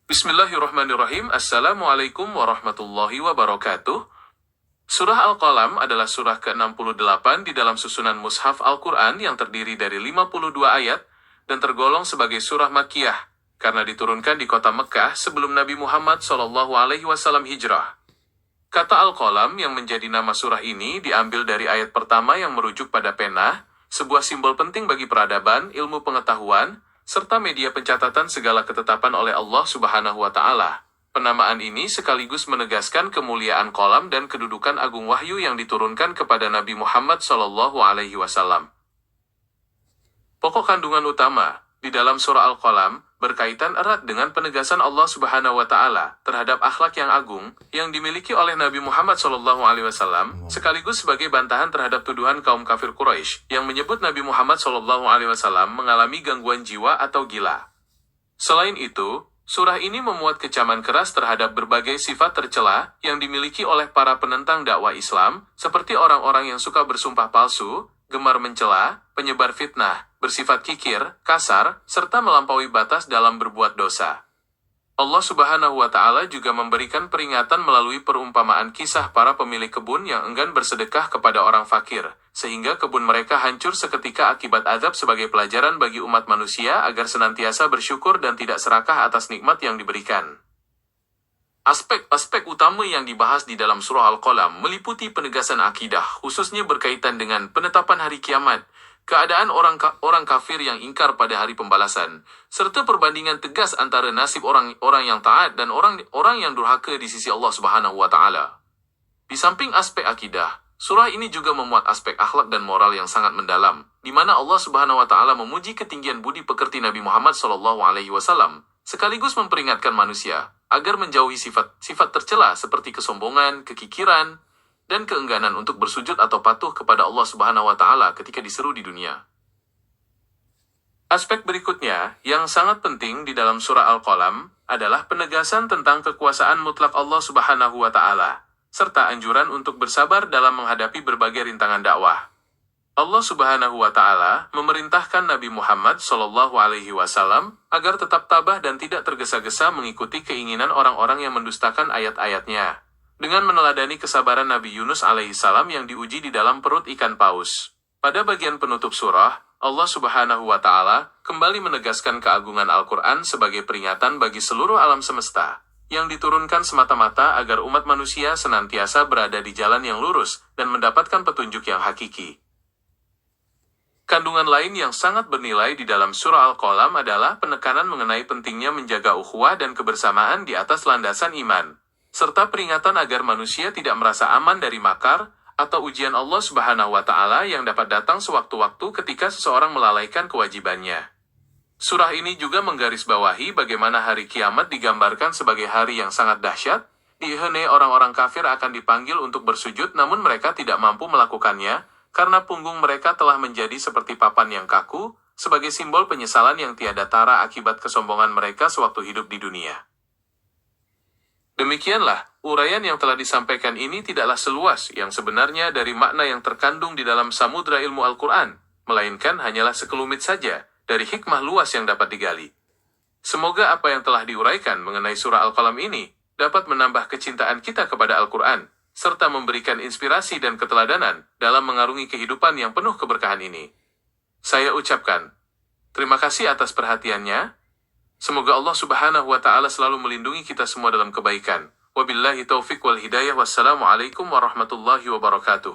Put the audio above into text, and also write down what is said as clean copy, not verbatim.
Bismillahirrahmanirrahim. Assalamualaikum warahmatullahi wabarakatuh. Surah Al-Qalam adalah surah ke-68 di dalam susunan Mushaf Al-Quran yang terdiri dari 52 ayat dan tergolong sebagai surah Makkiyah karena diturunkan di kota Mekkah sebelum Nabi Muhammad SAW hijrah. Kata Al-Qalam yang menjadi nama surah ini diambil dari ayat pertama yang merujuk pada pena, sebuah simbol penting bagi peradaban, ilmu pengetahuan, serta media pencatatan segala ketetapan oleh Allah Subhanahu wa Ta'ala. Penamaan ini sekaligus menegaskan kemuliaan qalam dan kedudukan agung wahyu yang diturunkan kepada Nabi Muhammad SAW. Pokok kandungan utama di dalam surah Al-Qalam berkaitan erat dengan penegasan Allah Subhanahu wa Ta'ala terhadap akhlak yang agung yang dimiliki oleh Nabi Muhammad SAW, sekaligus sebagai bantahan terhadap tuduhan kaum kafir Quraisy yang menyebut Nabi Muhammad SAW mengalami gangguan jiwa atau gila. Selain itu, surah ini memuat kecaman keras terhadap berbagai sifat tercela yang dimiliki oleh para penentang dakwah Islam, seperti orang-orang yang suka bersumpah palsu, gemar mencela, penyebar fitnah, bersifat kikir, kasar, serta melampaui batas dalam berbuat dosa. Allah Subhanahu wa Ta'ala juga memberikan peringatan melalui perumpamaan kisah para pemilik kebun yang enggan bersedekah kepada orang fakir, sehingga kebun mereka hancur seketika akibat azab sebagai pelajaran bagi umat manusia agar senantiasa bersyukur dan tidak serakah atas nikmat yang diberikan. Aspek-aspek utama yang dibahas di dalam surah Al-Qalam meliputi penegasan akidah, khususnya berkaitan dengan penetapan hari kiamat, keadaan orang kafir yang ingkar pada hari pembalasan, serta perbandingan tegas antara nasib orang yang taat dan orang yang durhaka di sisi Allah Subhanahu wa Ta'ala. Di samping aspek akidah, surah ini juga memuat aspek akhlak dan moral yang sangat mendalam, di mana Allah Subhanahu wa Ta'ala memuji ketinggian budi pekerti Nabi Muhammad SAW, sekaligus memperingatkan manusia agar menjauhi sifat tercela seperti kesombongan, kekikiran, dan keengganan untuk bersujud atau patuh kepada Allah Subhanahu wa Ta'ala ketika diseru di dunia. Aspek berikutnya yang sangat penting di dalam surah Al-Qalam adalah penegasan tentang kekuasaan mutlak Allah Subhanahu wa Ta'ala, serta anjuran untuk bersabar dalam menghadapi berbagai rintangan dakwah. Allah Subhanahu wa Ta'ala memerintahkan Nabi Muhammad SAW agar tetap tabah dan tidak tergesa-gesa mengikuti keinginan orang-orang yang mendustakan ayat-ayatnya, dengan meneladani kesabaran Nabi Yunus alaihissalam yang diuji di dalam perut ikan paus. Pada bagian penutup surah, Allah Subhanahu wa Ta'ala kembali menegaskan keagungan Al-Quran sebagai peringatan bagi seluruh alam semesta, yang diturunkan semata-mata agar umat manusia senantiasa berada di jalan yang lurus dan mendapatkan petunjuk yang hakiki. Kandungan lain yang sangat bernilai di dalam surah Al-Qalam adalah penekanan mengenai pentingnya menjaga ukhuwah dan kebersamaan di atas landasan iman, serta peringatan agar manusia tidak merasa aman dari makar atau ujian Allah Subhanahu wa Ta'ala yang dapat datang sewaktu-waktu ketika seseorang melalaikan kewajibannya. Surah ini juga menggarisbawahi bagaimana hari kiamat digambarkan sebagai hari yang sangat dahsyat, di mana orang-orang kafir akan dipanggil untuk bersujud namun mereka tidak mampu melakukannya, karena punggung mereka telah menjadi seperti papan yang kaku, sebagai simbol penyesalan yang tiada tara akibat kesombongan mereka sewaktu hidup di dunia. Demikianlah, uraian yang telah disampaikan ini tidaklah seluas yang sebenarnya dari makna yang terkandung di dalam samudra ilmu Al-Quran, melainkan hanyalah sekelumit saja dari hikmah luas yang dapat digali. Semoga apa yang telah diuraikan mengenai surah Al-Qalam ini dapat menambah kecintaan kita kepada Al-Quran, serta memberikan inspirasi dan keteladanan dalam mengarungi kehidupan yang penuh keberkahan ini. Saya ucapkan terima kasih atas perhatiannya. Semoga Allah Subhanahu wa Ta'ala selalu melindungi kita semua dalam kebaikan. Wabillahi taufiq wal hidayah. Wassalamualaikum warahmatullahi wabarakatuh.